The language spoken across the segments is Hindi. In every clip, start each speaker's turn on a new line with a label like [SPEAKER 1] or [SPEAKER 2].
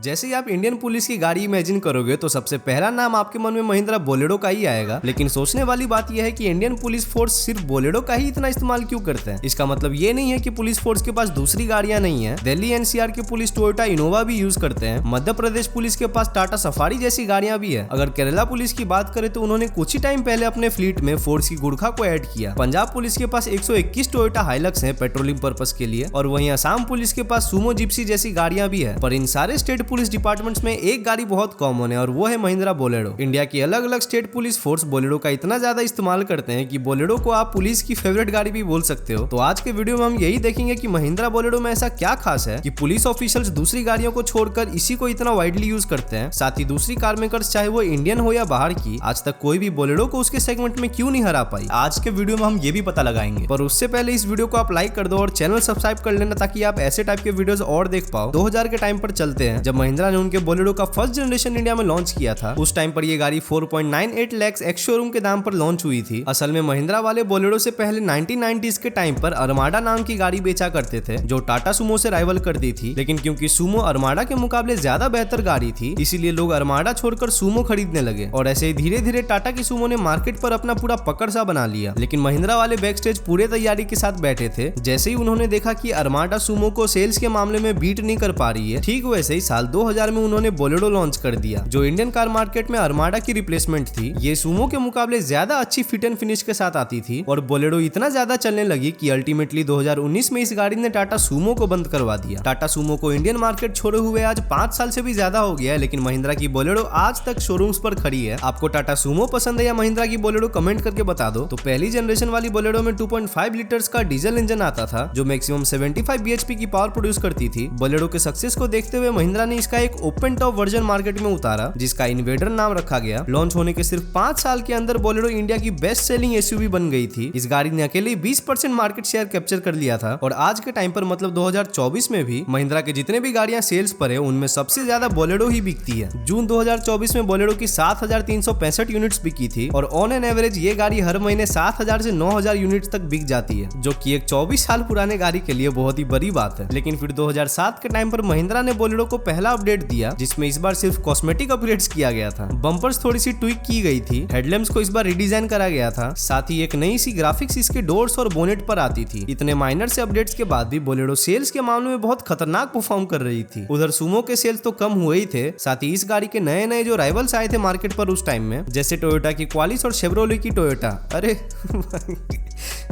[SPEAKER 1] जैसे ही आप इंडियन पुलिस की गाड़ी इमेजिन करोगे तो सबसे पहला नाम आपके मन में महिंद्रा बोलेरो का ही आएगा। लेकिन सोचने वाली बात यह है कि इंडियन पुलिस फोर्स सिर्फ बोलेरो का ही इतना इस्तेमाल क्यों करते हैं। इसका मतलब ये नहीं है कि पुलिस फोर्स के पास दूसरी गाड़ियां नहीं है। दिल्ली एनसीआर के पुलिस टोयोटा इनोवा भी यूज करते हैं। मध्य प्रदेश पुलिस के पास टाटा सफारी जैसी गाड़ियां भी है। अगर केरला पुलिस की बात करें तो उन्होंने कुछ ही टाइम पहले अपने फ्लीट में फोर्स की गुड़खा को ऐड किया। पंजाब पुलिस के पास 121 टोयोटा हाइलक्स है पेट्रोलिंग पर्पस के लिए, और वहीं असम पुलिस के पास सुमो जिप्सी जैसी गाड़ियां भी है। पर इन सारे स्टेट पुलिस डिपार्टमेंट्स में एक गाड़ी बहुत कॉमन है और वो है महिंद्रा बोलेरो। इंडिया की अलग अलग स्टेट पुलिस फोर्स बोलेरो का इतना ज्यादा इस्तेमाल करते हैं कि बोलेरो को आप पुलिस की फेवरेट गाड़ी भी बोल सकते हो। तो आज के वीडियो में हम यही देखेंगे कि महिंद्रा बोलेरो में ऐसा क्या खास है कि पुलिस ऑफिशियल्स दूसरी गाड़ियों को छोड़कर इसी को इतना वाइडली यूज करते हैं। साथ ही दूसरी कार मेकर्स चाहे वो इंडियन हो या बाहर की, आज तक कोई भी बोलेरो को उसके सेगमेंट में क्यों नहीं हरा पाई। आज के वीडियो में हम ये भी पता लगाएंगे। पर उससे पहले इस वीडियो को आप लाइक कर दो और चैनल सब्सक्राइब कर लेना ताकि आप ऐसे टाइप के वीडियोस और देख पाओ। 2000 के टाइम पर चलते हैं जब महिंद्रा ने उनके बोलेरो का फर्स्ट जनरेशन इंडिया में लॉन्च किया था। उस टाइम पर ये गाड़ी 4.98 लाख एक्स शोरूम के दाम पर लॉन्च हुई थी। असल में महिंद्रा वाले बोलेरो से पहले 1990s के टाइम पर अरमाडा नाम की गाड़ी बेचा करते थे जो टाटा सुमो से राइवल करती थी। लेकिन क्योंकि सुमो अरमाडा के मुकाबले ज्यादा बेहतर गाड़ी थी, इसीलिए लोग अरमाडा छोड़कर सुमो खरीदने लगे और ऐसे ही धीरे धीरे टाटा की सुमो ने मार्केट पर अपना पूरा पकड़ सा बना लिया। लेकिन महिंद्रा वाले बैक स्टेज पूरे तैयारी के साथ बैठे थे। जैसे ही उन्होंने देखा कि अरमाडा सुमो को सेल्स के मामले में बीट नहीं कर पा रही है, ठीक वैसे ही साल 2000 में उन्होंने बोलेरो लॉन्च कर दिया जो इंडियन कार मार्केट में अरमाडा की रिप्लेसमेंट थी। ये सुमो के मुकाबले ज्यादा अच्छी फिट एंड फिनिश के साथ आती थी और बोलेरो इतना ज्यादा चलने लगी कि अल्टीमेटली 2019 में इस गाड़ी ने टाटा सुमो को बंद करवा दिया। टाटा सुमो को इंडियन मार्केट छोड़े हुए आज 5 साल से भी ज्यादा हो गया है, लेकिन महिंद्रा की बोलेरो आज तक शोरूम्स पर खड़ी है। आपको टाटा सुमो पसंद है या महिंद्रा की बोलेरो, कमेंट करके बता दो। तो पहली जनरेशन वाली बोलेरो में 2.5 लीटर्स का डीजल इंजन आता था जो मैक्सिमम 75 bhp की पावर प्रोड्यूस करती थी। बोलेरो के सक्सेस को देखते हुए महिंद्रा ने इसका एक ओपन टॉप वर्जन मार्केट में उतारा जिसका इन्वेडर नाम रखा गया। लॉन्च होने के सिर्फ 5 साल के अंदर बोलेरो इंडिया की बेस्ट सेलिंग एसयूवी बन गई थी। इस गाड़ी ने अकेले 20% मार्केट शेयर कैप्चर कर लिया था और आज के टाइम पर मतलब 2024 में भी महिंद्रा के जितने भी गाड़ियां सेल्स पर है उनमें सबसे ज्यादा बोलेरो ही बिकती है। जून 2024 में बोलेरो की 7365 यूनिट्स बिकी थी और ऑन एन एवरेज ये गाड़ी हर महीने 7000 से 9000 यूनिट्स तक बिक जाती है, जो कि एक 24 साल पुराने गाड़ी के लिए बहुत ही बड़ी बात है। लेकिन फिर 2007 के टाइम पर महिंद्रा ने बोलेरो को पहला अपडेट दिया जिसमें इस बार सिर्फ कॉस्मेटिक अपग्रेड्स किया गया था। बम्पर्स थोड़ी सी ट्विक की गई थी, हेडलैम्प्स को इस बार रिडिजाइन करा गया था, साथ ही एक नई सी ग्राफिक्स इसके डोर्स और बोनेट पर आती थी। इतने माइनर से अपडेट्स के बाद भी बोलेरो सेल्स के मामले में बहुत खतरनाक परफॉर्म कर रही थी। उधर सुमो के सेल्स तो कम हुए ही थे, साथ ही इस गाड़ी के नए नए जो राइवल्स आए थे मार्केट पर उस टाइम में, जैसे टोयोटा की क्वालिस और शेवरोले की टोयोटा। अरे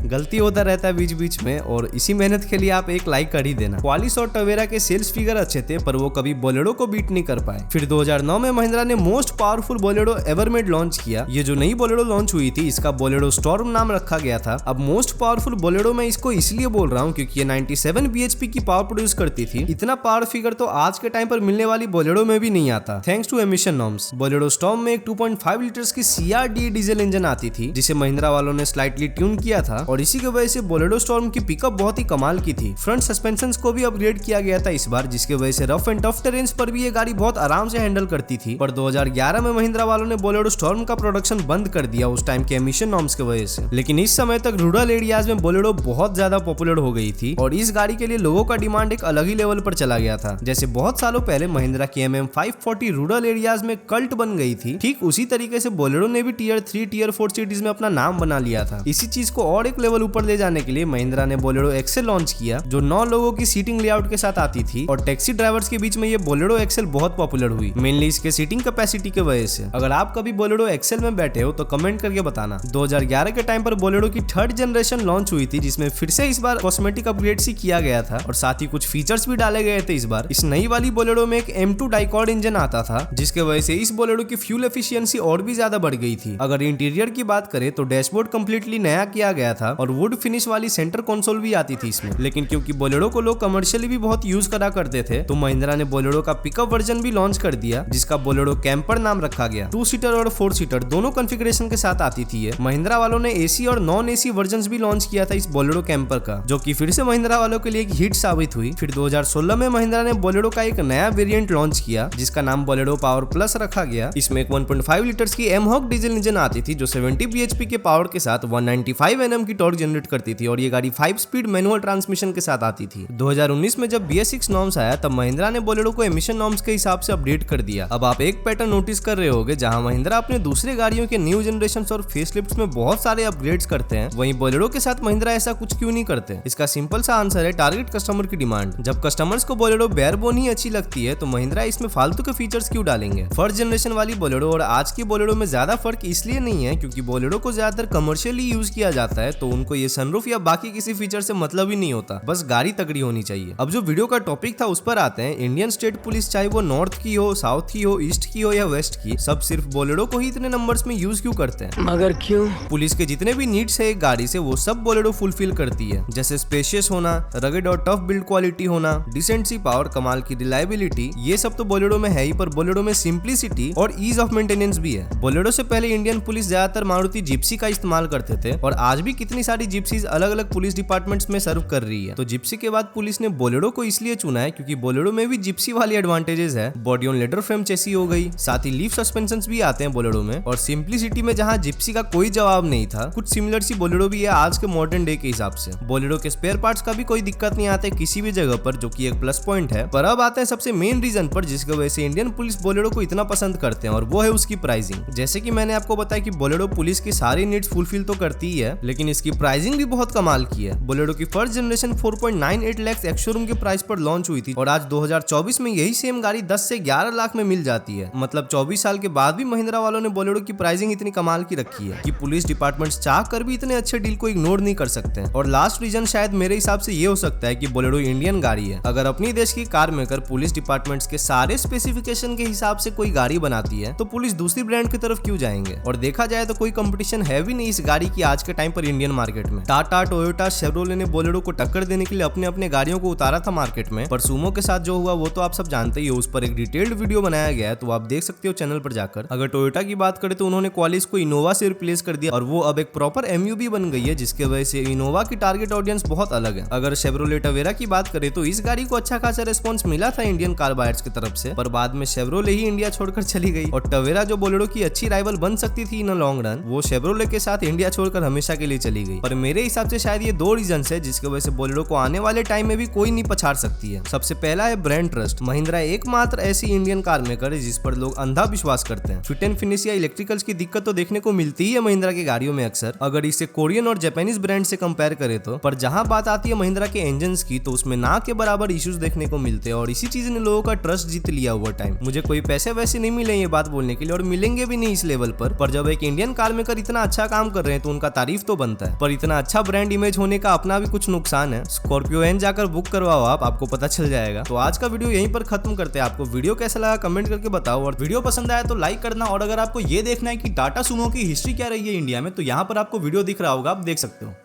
[SPEAKER 1] गलती होता रहता है बीच बीच में और इसी मेहनत के लिए आप एक लाइक कर ही देना। क्वालिस और टवेरा के सेल्स फिगर अच्छे थे पर वो कभी बोलेरो को बीट नहीं कर पाए। फिर 2009 में महिंद्रा ने most powerful Bolero ever made launch किया। ये जो नई बोलेरो लॉन्च हुई थी इसका बोलेरो स्टॉर्म नाम रखा गया था। अब मोस्ट पावरफुल बोलेरो मैं इसको इसलिए बोल रहा हूँ क्योंकि ये 97 bhp की पावर प्रोड्यूस करती थी। इतना पावर फिगर तो आज के टाइम पर मिलने वाली बोलेरो में भी नहीं आता thanks to emission norms. Bolero storm में एक 2.5 लीटर्स की CRD डीजल इंजन आती थी जिसे महिंद्रा वालों ने स्लाइटली ट्यून किया था और इसी की वजह से बोलेरो स्टॉर्म की पिकअप बहुत ही कमाल की थी। फ्रंट सस्पेंशंस को भी अपग्रेड किया गया था इस बार, जिसकी वजह से रफ एंड टफ टेरेन्स पर भी ये गाड़ी बहुत आराम से हैंडल करती थी। पर 2011 में महिंद्रा वालों ने बोलेरो स्टॉर्म का प्रोडक्शन बंद कर दिया उस टाइम के एमिशन नॉर्म्स की वजह से। लेकिन इस समय तक रूरल एरियाज में बोलेरो बहुत ज्यादा पॉपुलर हो गई थी और इस गाड़ी के लिए लोगों का डिमांड एक अलग ही लेवल पर चला गया था। जैसे बहुत सालों पहले महिंद्रा की MM540 रूरल एरियाज में कल्ट बन गई थी, ठीक उसी तरीके से बोलेरो ने भी टियर 3 टियर 4 सिटीज में अपना नाम बना लिया था। इसी चीज को और एक लेवल ऊपर ले जाने के लिए महिंद्रा ने बोलेरो एक्सेल लॉन्च किया जो 9 लोगों की सीटिंग लेआउट के साथ आती थी और टैक्सी ड्राइवर्स के बीच में ये बोलेरो एक्सेल बहुत पॉपुलर हुई, मेनली इसके सीटिंग कैपेसिटी की वजह से। अगर आप कभी बोलेरो एक्सेल में बैठे हो तो कमेंट करके बताना। 2011 के टाइम पर बोलेरो की 3rd जनरेशन लॉन्च हुई थी जिसमें फिर से इस बार कॉस्मेटिक अपग्रेड्स ही किया गया था और साथ ही कुछ फीचर्स भी डाले गए थे इस बार। इस नई वाली बोलेरो में एक M2 डाइकॉर्ड इंजन आता था जिसके वजह से इस बोलेरो की फ्यूल एफिशिएंसी और भी ज्यादा बढ़ गई थी। अगर इंटीरियर की बात करें तो डैशबोर्ड कंप्लीटली नया किया गया था और वुड फिनिश वाली सेंटर कंसोल भी आती थी इसमें। लेकिन क्योंकि बोलेरो को लोग कमर्शियली भी बहुत यूज करा करते थे तो महिंद्रा ने बोलेरो का पिकअप वर्जन भी लॉन्च कर दिया जिसका बोलेरो कैंपर नाम रखा गया। 2 सीटर और 4 सीटर दोनों कॉन्फ़िगरेशन के साथ आती थी। महिंद्रा वालों ने AC और नॉन AC वर्जन भी लॉन्च किया था इस बोलेरो कैंपर का, जो कि फिर से महिंद्रा वालों के लिए एक हिट साबित हुई। फिर 2016 में महिंद्रा ने बोलेरो का एक नया वेरिएंट लॉन्च किया जिसका नाम बोलेरो पावर प्लस रखा गया। इसमें एक 1.5 लीटर्स की एमहॉक डीजल इंजन आती थी जो 70 bhp के पावर के साथ 195 Nm की टॉर्क जनरेट करती थी और ये गाड़ी 5 स्पीड मैनुअल ट्रांसमिशन के साथ आती थी। 2019 में जब BS6 नॉर्म्स आया तब महिंद्रा ने बोलेरो को को एमिशन नॉर्म्स के हिसाब से अपडेट कर दिया। अब आप एक पैटर्न नोटिस कर रहे होगे, जहां महिंद्रा अपने दूसरे गाड़ियों के न्यू जनरेशन और फेसलिफ्ट्स में बहुत सारे अपग्रेड्स करते हैं, वहीं बोलेरो के साथ महिंद्रा ऐसा कुछ क्यों नहीं करते? इसका सिंपल सा आंसर है टारगेट कस्टमर की डिमांड। जब कस्टमर्स को बोलेरो बेयरबोन ही अच्छी लगती है तो महिंद्रा इसमें फालतू के फीचर्स क्यों डालेंगे? फर्स्ट जनरेशन वाली बोलेरो और आज की बोलेरो में ज्यादा फर्क इसलिए नहीं है क्योंकि बोलेरो को ज्यादातर कमर्शियली यूज किया जाता है, तो उनको ये सनरूफ या बाकी किसी फीचर से मतलब ही नहीं होता, बस गाड़ी तगड़ी होनी चाहिए। अब जो वीडियो का टॉपिक था उस पर आते हैं। इंडियन स्टेट पुलिस चाहे वो नॉर्थ की हो, साउथ की हो, ईस्ट की हो या वेस्ट की, सब सिर्फ बोलेरो को ही इतने नंबर्स में यूज क्यों करते हैं?
[SPEAKER 2] मगर क्यों?
[SPEAKER 1] पुलिस के जितने भी नीड्स है एक गाड़ी से वो सब बोलेरो फुलफिल करती है, जैसे स्पेशियस होना, रगेड और टफ बिल्ड क्वालिटी होना, डिसेंट सी पावर, कमाल की रिलायबिलिटी, ये सब तो बोलेरो में है ही, पर बोलेरो में सिंप्लिसिटी और ईज ऑफ मेंटेनेंस भी है। बोलेरो से पहले इंडियन पुलिस ज्यादातर मारुति जिप्सी का इस्तेमाल करते थे और आज भी कितनी सारी जिप्सीज अलग अलग पुलिस डिपार्टमेंट्स में सर्व कर रही है। तो जिप्सी के बाद पुलिस ने बोलेरो को इसलिए चुना है क्योंकि बोलेरो में भी जिप्सी वाली एडवांटेजेस है। बॉडी ऑन लेदर फ्रेम चेसी हो गई, साथ ही लीफ सस्पेंशन भी आते हैं बोलेरो में, और सिंप्लिसिटी में जहां जिप्सी का कोई जवाब नहीं था, कुछ सिमिलर सी बोलेरो भी है आज के मॉडर्न डे के हिसाब से। बोलेरो के स्पेयर पार्ट्स का भी कोई दिक्कत नहीं आते किसी भी जगह पर, जो कि एक प्लस पॉइंट है। पर अब आते हैं सबसे मेन रीजन पर जिसकी वजह से इंडियन पुलिस बोलेरो को इतना पसंद करते हैं, और वो है उसकी प्राइसिंग। जैसे कि मैंने आपको बताया कि बोलेरो पुलिस की सारी नीड्स फुलफिल तो करती ही है, लेकिन इसकी प्राइसिंग भी बहुत कमाल की है। बोलेरो की first generation 4.98 lakh ex showroom के प्राइस पर लॉन्च हुई थी और आज 2024 में यही सेम गाड़ी 10 से 11 लाख में मिल जाती है। मतलब 24 साल के बाद भी महिंद्रा वालों ने बोलेरो की प्राइसिंग इतनी कमाल की रखी है कि पुलिस डिपार्टमेंट्स चाह कर भी इतने अच्छे डील को इग्नोर नहीं कर सकते। और लास्ट रीजन शायद मेरे हिसाब से ये हो सकता है कि बोलेरो इंडियन गाड़ी है। अगर अपनी देश की कार मेकर पुलिस डिपार्टमेंट्स के सारे स्पेसिफिकेशन के हिसाब से कोई गाड़ी बनाती है तो पुलिस दूसरी ब्रांड की तरफ क्यों जाएंगे? और देखा जाए तो कोई कंपटीशन है भी नहीं इस गाड़ी की आज के टाइम पर इंडियन मार्केट में। टाटा, टोयोटा, शेवरोले ने बोलेरो को टक्कर देने के लिए अपने अपने गाड़ियों को उतारा था मार्केट में, पर सुमो के साथ जो हुआ वो तो आप सब जानते ही हो। उस पर एक डिटेल्ड वीडियो बनाया गया है, तो आप देख सकते हो चैनल पर जाकर। अगर टोयोटा की बात करें तो उन्होंने क्वालिस को इनोवा से रिप्लेस कर दिया और वो अब एक प्रॉपर एमयूवी बन गई है, जिसके वजह से इनोवा की टारगेट ऑडियंस बहुत अलग है। अगर शेवरोले टवेरा की बात करें तो इस गाड़ी को अच्छा खासा रिस्पॉन्स मिला था इंडियन कार बायर्स की तरफ से, पर बाद में शेवरोले ही इंडिया छोड़कर चली गई। और टवेरा जो बोलेरो की अच्छी राइवल बन सकती थी इन लॉन्ग रन, वो शेवरोले के साथ इंडिया छोड़कर हमेशा के लिए चली गई। पर मेरे हिसाब से शायद ये दो रीजन है जिसकी वजह से बोलेरो को आने वाले टाइम में भी कोई नहीं पछाड़ सकती है। सबसे पहला है ब्रांड ट्रस्ट। महिंद्रा एकमात्र ऐसी इंडियन कार मेकर है जिस पर लोग अंधा विश्वास करते हैं। फिट एंड फिनिश या इलेक्ट्रिकल्स की दिक्कत तो देखने को मिलती ही है महिंद्रा की गाड़ियों में अक्सर, अगर इसे कोरियन और जापानीज ब्रांड से कंपेयर करें तो। पर जहां बात आती है महिंद्रा के इंजन की तो उसमें ना के बराबर इश्यूज देखने को मिलते हैं, और इसी चीज ने लोगों का ट्रस्ट जीत लिया ओवर टाइम। मुझे कोई पैसे वैसे नहीं मिले ये बात बोलने के लिए, और मिलेंगे भी नहीं इस लेवल पर जब एक इंडियन कार मेकर इतना अच्छा काम कर रहे हैं तो उनका तारीफ तो बनता है। पर इतना अच्छा ब्रांड इमेज होने का अपना भी कुछ नुकसान है। स्कॉर्पियो एन जाकर बुक करवाओ, आपको पता चल जाएगा। तो आज का वीडियो यहीं पर खत्म करते हैं। आपको वीडियो कैसा लगा कमेंट करके बताओ, और वीडियो पसंद आया तो लाइक करना। और अगर आपको ये देखना है कि टाटा सुमो की हिस्ट्री क्या रही है इंडिया में, तो यहाँ पर आपको वीडियो दिख रहा होगा, आप देख सकते हो।